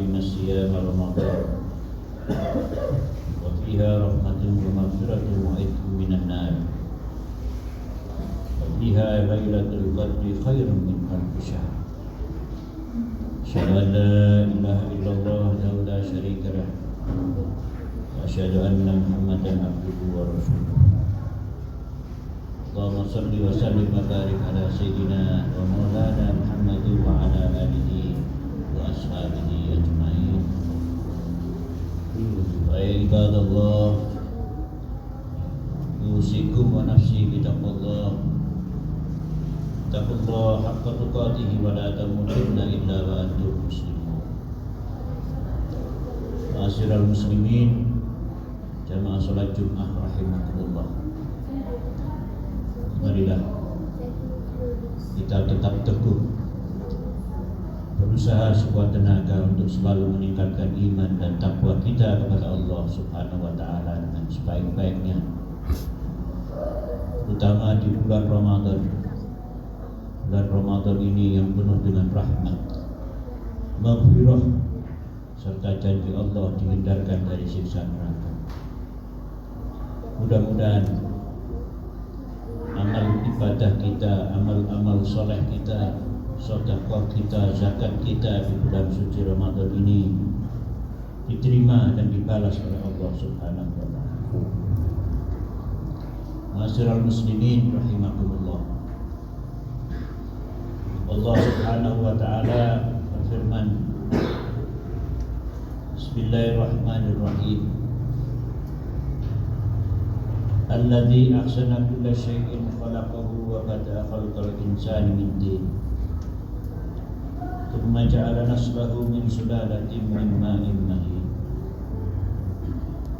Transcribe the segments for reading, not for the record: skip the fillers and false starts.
علينا الصيام رمضان وفيها رحمة ومغفرة وعتق من النار وفيها ليلة القدر خير من ألف شهر. أشهد أن لا إله إلا الله وحده لا شريك له وأشهد أن محمدا عبده ورسوله. اللهم صل وسلم وبارك على سيدنا ومولانا محمد وعلى آله وأصحابه أجمعين. ويا عباد الله أوصيكم ونفسي بتقوى الله. اتقوا الله حق تقاته ولا تموتن إلا وأنتم مسلمون. Ma'asyiral muslimin, jamaah salat Jumat rahimakumullah. Marilah kita tetap teguh berusaha sekuat tenaga untuk selalu meningkatkan iman dan takwa kita kepada Allah Subhanahu wa taala dengan sebaik-baiknya, terutama di bulan Ramadan. Bulan Ramadan ini yang penuh dengan rahmat, maghfirah serta janji Allah dihindarkan dari siksa neraka. Mudah-mudahan amal ibadah kita, amal-amal soleh kita, sedekah kita, zakat kita di bulan suci Ramadan ini diterima dan dibalas oleh Allah Subhanahu wa taala. Ma'asyiral muslimin rahimakumullah. Allah Subhanahu wa taala berfirman, Bismillahirrahmanirrahim. Alladzi ahsana kulla syai'in khalaqahu wa bada'a khalqal insani min tin. Tsumma ja'ala naslahu min sulalatin min ma'in mahin.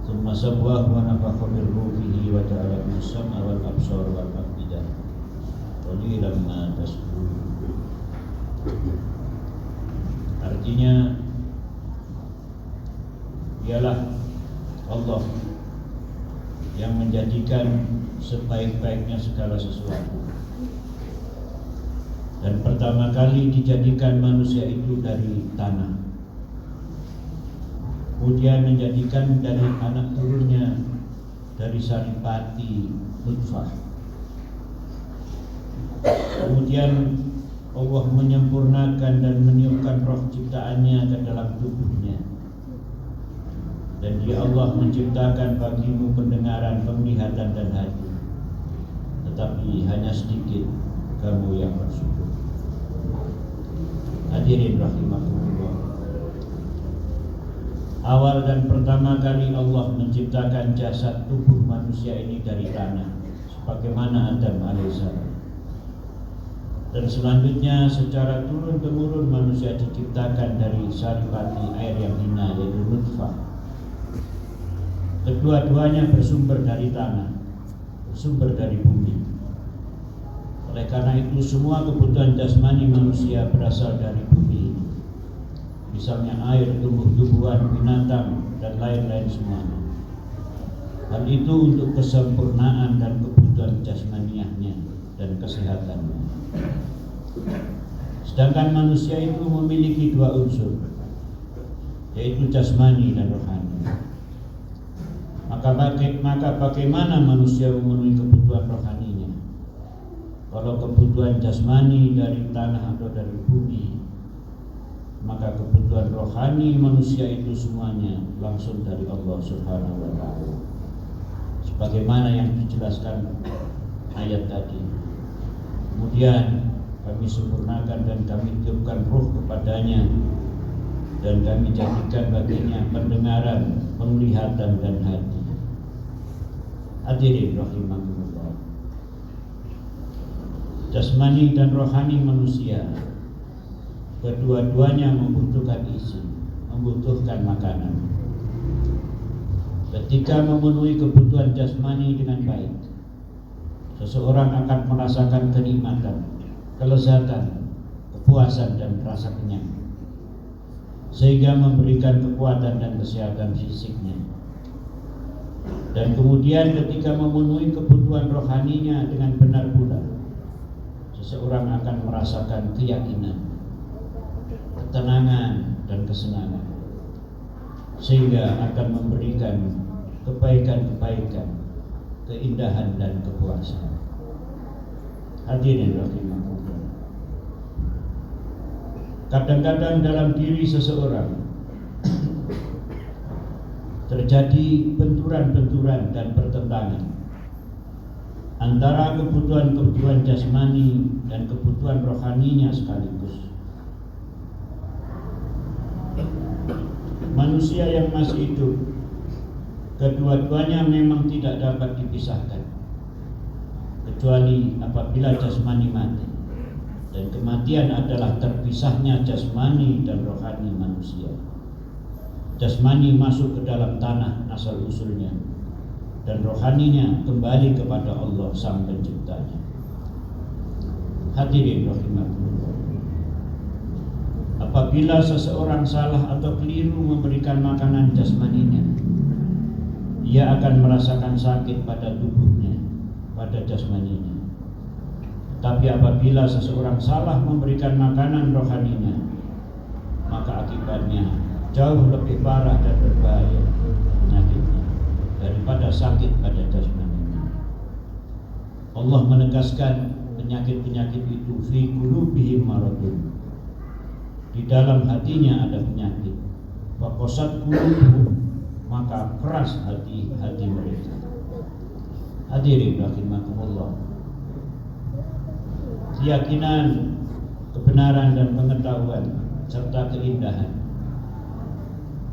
Tsumma sawwahu wa nafakha min ruhihi wa ja'ala as-sam'a wal absara wal af'idah. Qalilan ma tashkurun. Artinya dialah Allah yang menjadikan sebaik-baiknya segala sesuatu. Dan pertama kali dijadikan manusia itu dari tanah, kemudian menjadikan dari anak turunnya dari saripati nutfah, kemudian Allah menyempurnakan dan meniupkan roh ciptaannya ke dalam tubuhnya. Dan dia Allah menciptakan bagimu pendengaran, penglihatan dan hati. Tetapi hanya sedikit kamu yang bersyukur. Hadirin rahimakumullah. Awal dan pertama kali Allah menciptakan jasad tubuh manusia ini dari tanah, sebagaimana Adam alaihissalam. Dan selanjutnya secara turun-temurun manusia diciptakan dari saripati air yang hina, yaitu nutfah. Kedua-duanya bersumber dari tanah, bersumber dari bumi. Oleh karena itu semua kebutuhan jasmani manusia berasal dari bumi. Misalnya air, tumbuh-tumbuhan, binatang, dan lain-lain semuanya. Hal itu untuk kesempurnaan dan kebutuhan jasmaniahnya dan kesehatannya. Sedangkan manusia itu memiliki dua unsur, yaitu jasmani dan rohani. Maka bagaimana manusia memenuhi kebutuhan rohaninya? Kalau kebutuhan jasmani dari tanah atau dari bumi, maka kebutuhan rohani manusia itu semuanya langsung dari Allah Subhanahu wa taala. Sebagaimana yang dijelaskan ayat tadi. Kemudian kami sempurnakan dan kami tiupkan ruh kepadanya, dan kami jadikan baginya pendengaran, penglihatan dan hati. Hadirin rahimakumullah. Jasmani dan rohani manusia kedua-duanya membutuhkan isi, membutuhkan makanan. Ketika memenuhi kebutuhan jasmani dengan baik, seseorang akan merasakan kenikmatan, kelezatan, kepuasan dan rasa kenyang, sehingga memberikan kekuatan dan kesehatan fisiknya. Dan kemudian ketika memenuhi kebutuhan rohaninya dengan benar pula, seseorang akan merasakan keyakinan, ketenangan dan kesenangan, sehingga akan memberikan kebaikan-kebaikan, keindahan dan kepuasan. Hadirin rahimakumullah. Kadang-kadang dalam diri seseorang terjadi benturan-benturan dan pertentangan antara kebutuhan-kebutuhan jasmani dan kebutuhan rohaninya sekaligus. Manusia yang masih hidup, kedua-duanya memang tidak dapat dipisahkan, kecuali apabila jasmani mati, dan kematian adalah terpisahnya jasmani dan rohani manusia. Jasmani masuk ke dalam tanah asal usulnya, dan rohaninya kembali kepada Allah Sang Penciptanya. Hadirin rahimakumullah. Apabila seseorang salah atau keliru memberikan makanan jasmaninya, ia akan merasakan sakit pada tubuhnya, pada jasmaninya. Tapi apabila seseorang salah memberikan makanan rohaninya, maka akibatnya jauh lebih parah dan berbahaya penyakitnya daripada sakit pada jasmaninya. Allah menegaskan penyakit-penyakit itu fi qulubihim maradun. Di dalam hatinya ada penyakit. Wa qasat qulubuhum, maka keras hati mereka. Hadirin rahimakumullah. Keyakinan, kebenaran dan pengetahuan serta keindahan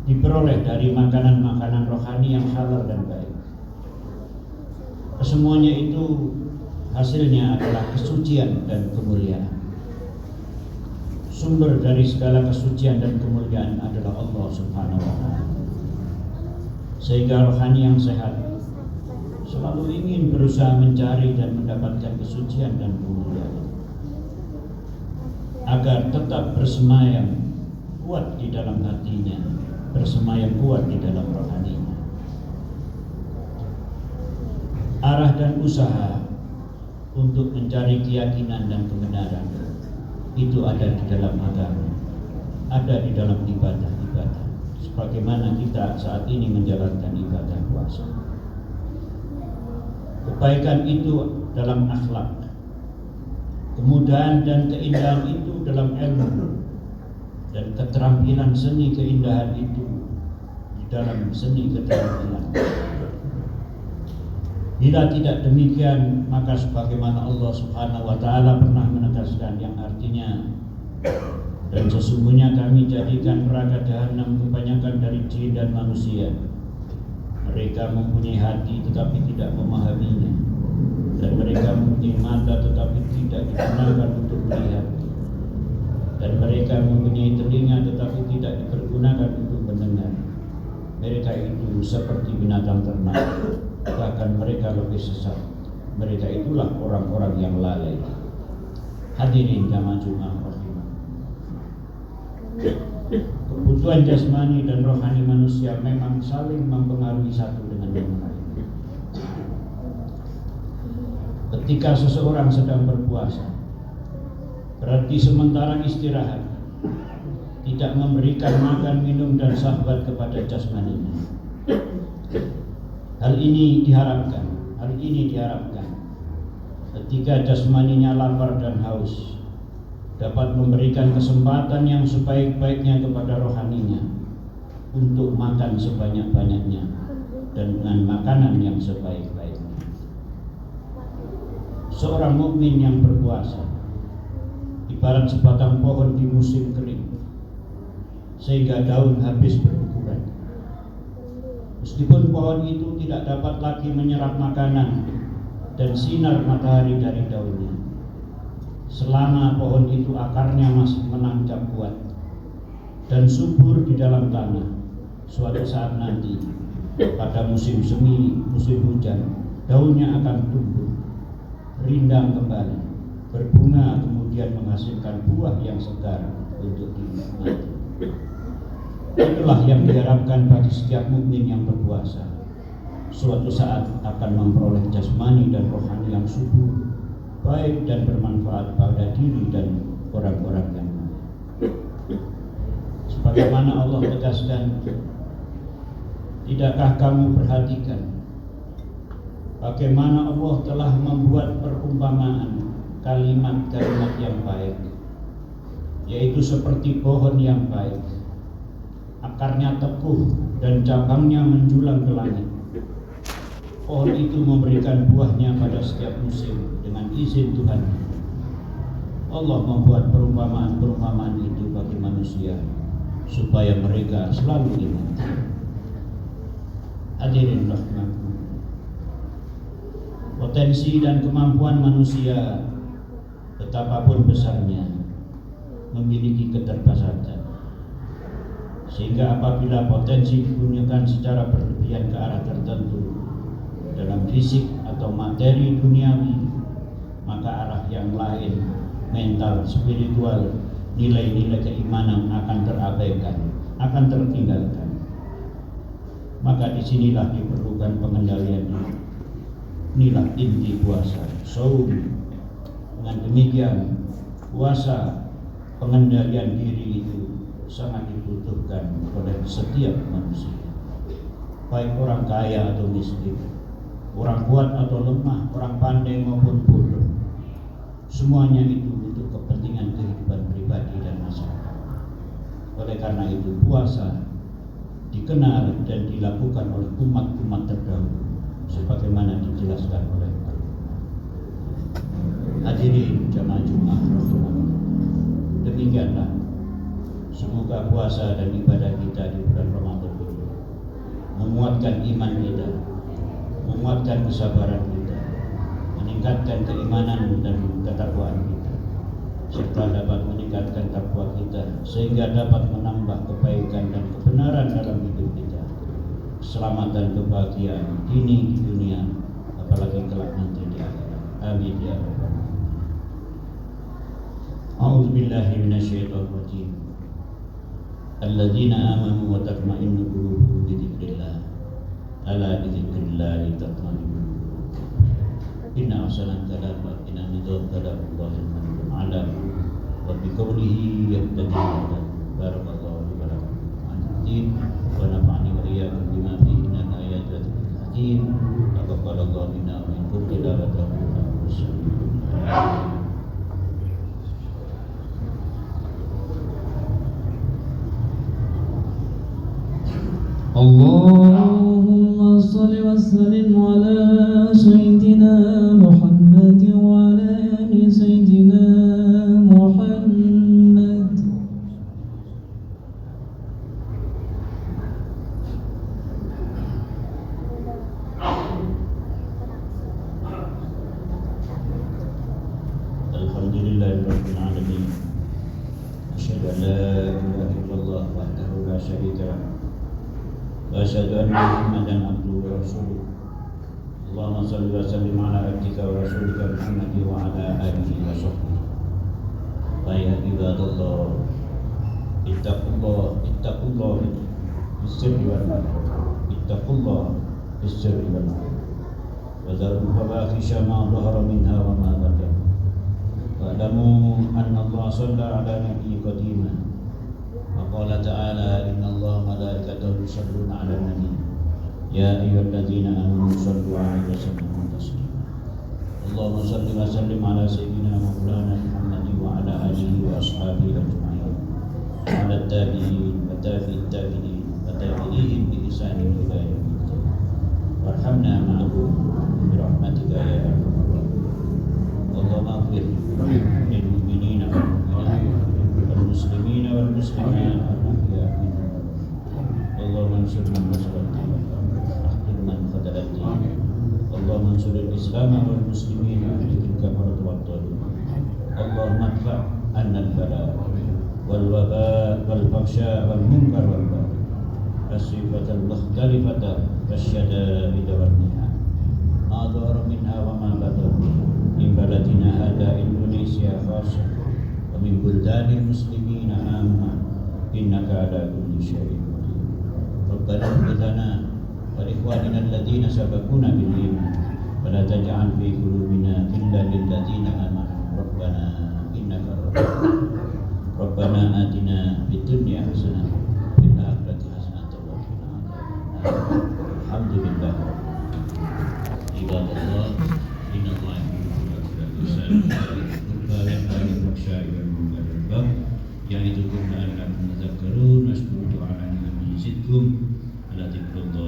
diperoleh dari makanan-makanan rohani yang halal dan baik. Kesemuanya itu hasilnya adalah kesucian dan kemuliaan. Sumber dari segala kesucian dan kemuliaan adalah Allah Subhanahu wa Ta'ala. Sehingga rohani yang sehat selalu ingin berusaha mencari dan mendapatkan kesucian dan kemuliaan, agar tetap bersemayam kuat di dalam hatinya, bersemayam kuat di dalam rohaninya. Arah dan usaha untuk mencari keyakinan dan kebenaran itu ada di dalam agama, ada di dalam ibadah-ibadah, sebagaimana kita saat ini menjalankan ibadah puasa. Kebaikan itu dalam akhlak, kemudahan dan keindahan itu dalam ilmu, dan keterampilan seni keindahan itu di dalam seni keterampilan. Bila tidak demikian, maka sebagaimana Allah Subhanahu wa Ta'ala pernah menegaskan, yang artinya, dan sesungguhnya kami jadikan neraka jahanam kebanyakan dari jin dan manusia. Mereka mempunyai hati tetapi tidak memahaminya, dan mereka mempunyai mata tetapi tidak digunakan untuk melihat, dan mereka mempunyai telinga tetapi tidak dipergunakan untuk mendengar. Mereka itu seperti binatang ternak, bahkan mereka lebih sesat. Mereka itulah orang-orang yang lalai. Hadirin jamaah Jumat rahimah. Kebutuhan jasmani dan rohani manusia memang saling mempengaruhi satu dengan yang lain. Ketika seseorang sedang berpuasa, berarti sementara istirahat, tidak memberikan makan, minum dan syahwat kepada jasmaninya. Hal ini diharapkan ketika jasmaninya lapar dan haus, dapat memberikan kesempatan yang sebaik-baiknya kepada rohaninya untuk makan sebanyak-banyaknya dan dengan makanan yang sebaik-baiknya. Seorang mukmin yang berpuasa ibarat sebatang pohon di musim kering, sehingga daun habis berguguran. Meskipun pohon itu tidak dapat lagi menyerap makanan dan sinar matahari dari daunnya, selama pohon itu akarnya masih menancap kuat dan subur di dalam tanah, suatu saat nanti pada musim semi, musim hujan, daunnya akan tumbuh, rindang kembali, berbunga, kemudian menghasilkan buah yang segar untuk dinikmati. Itulah yang diharapkan bagi setiap mukmin yang berpuasa. Suatu saat akan memperoleh jasmani dan rohani yang subur, baik dan bermanfaat pada diri dan orang-orang yang lain. Bagaimana Allah tegaskan, tidakkah kamu perhatikan bagaimana Allah telah membuat perumpamaan kalimat-kalimat yang baik, yaitu seperti pohon yang baik, akarnya teguh dan cabangnya menjulang ke langit. Pohon itu memberikan buahnya pada setiap musim dengan izin Tuhan. Allah membuat perumpamaan-perumpamaan itu bagi manusia supaya mereka selalu ingat. Hadirin rahmatullah, potensi dan kemampuan manusia betapapun besarnya memiliki keterbatasan, sehingga apabila potensi digunakan secara berlebihan ke arah tertentu dalam fisik atau materi duniawi, maka arah yang lain, mental, spiritual, nilai-nilai keimanan akan terabaikan, akan tertinggalkan. Maka disinilah diperlukan pengendalian diri. Inilah inti puasa, saum. Dengan demikian, puasa, pengendalian diri itu sangat dibutuhkan oleh setiap manusia, baik orang kaya atau miskin, orang kuat atau lemah, orang pandai maupun bodoh. Semuanya itu untuk kepentingan kehidupan pribadi dan masyarakat. Oleh karena itu, puasa dikenal dan dilakukan oleh umat-umat terdahulu sebagaimana dijelaskan oleh hadirin jamaah Jumat. Demikianlah, semoga puasa dan ibadah kita di bulan Ramadan ini menguatkan iman kita, menguatkan kesabaran kita, meningkatkan keimanan dan ketakwaan kita, serta dapat meningkatkan takwa kita sehingga dapat menambah kebaikan dan kebenaran dalam hidup kita, keselamatan, kebahagiaan ini di dunia, apalagi kelak nanti di akhirat. Amin ya rabbal alamin. A'udzu billahi minasyaitonir rajim. Alladzina amanu wa tatma'innu qulubuhum bi dzikrillah. Ala bi dzikrillah tatma'innul qulub. Inna ahsanal kalam wa inna nidam kalamullahi al-manun ala wa bi qawlihi yaqtadi barakallahu li wa lakum wa nafa'ani wa iyyakum bima fihi min al-ayati wa dhikril hakim. Taqabbalallahu minna wa minkum tilawatahu wa Allahumma salli wa sallim ala sayyidina Muhammad wa ala ali sayyidina Muhammad. Alhamdulillahirabbil alamin. Asyhadu an la ilaha illallah wahdahu la syarika lah. Wa asyhadu anna Muhammadan abduhu wa rasuluh. Allahumma shalli wa sallim ala abdika wa rasulika Muhammad wa ala alihi wa sahbihi. Ya ibadallah, ittaqullah bis-sirri wal alani. Ittaqullah bis-sirri wal alani. Wa dharul fawahisha ma dhahara minha wa ma batan. Wa'lamu anna Allah shalla ala nabiyyi qadiman. وقال تعالى إن الله ملائكته يصلون على النبي يا أيها الذين آمنوا صلوا عليه وسلموا تسليما. اللهم صل وسلم على سيدنا مولانا محمد وعلى آله وأصحابه أجمعين وعلى التابعين وتابع التابعين وتابعيهم بإحسان إلى يوم الدين وارحمنا معهم برحمتك يا أرحم الراحمين. اللهم اغفر للمؤمنين والمؤمنات والمسلمين والمسلمات الأحياء منهم. اللهم انصر من نصر الدين واخذل من خذل الدين. اللهم انصر الإسلام والمسلمين واهلك الكفرة والطاغوت. اللهم ادفع عنا البلاء والوباء والفحشاء والمنكر والبغي الصفة المختلفة والشدائد والمحن ما ظهر منها وما بطن من بلدنا هذا إندونيسيا خاصة ومن بلدان المسلمين عامة إنك على كل شيء قدير. ربنا اغفر لنا ولإخواننا الذين سبقونا بالإيمان ولا تجعل في قلوبنا غلا للذين آمنوا ربنا إنك رؤوف. ربنا آتنا في الدنيا حسنة Alhamdulillah. Ibadallah, innallaha yuhibbul muttaqin. Ya'idukum la'allakum tadhakkarun. Nashkuru du'a'ana min yazidkum ala dzikrullah